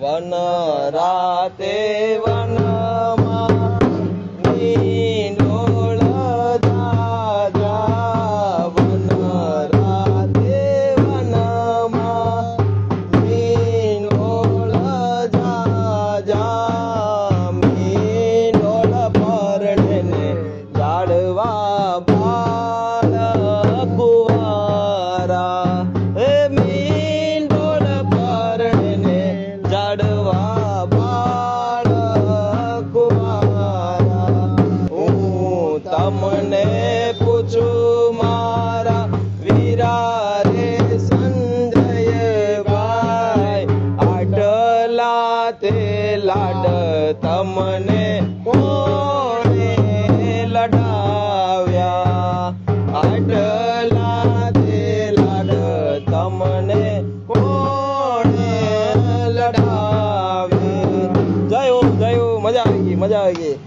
One રાતે વનમાં મીંડોળ જાજા. વન રાતે વનમાં મીંડોળ જાજા. મીંડોળ પરણે ઝાડવા બાળ કુંવારા. હે મીંડોળ પરણે ઝાડવા બાળ કુંવારા. હું તમને પૂછું મારા વીરા રે સંજયભાઈ, આટલા તે લાડ તમને કોણે લડાવ્યા? આટલા તે લાડ તમને કોણે લડાવ્યા? જય હો, મજા આવી ગઈ, મજા આવી ગઈ.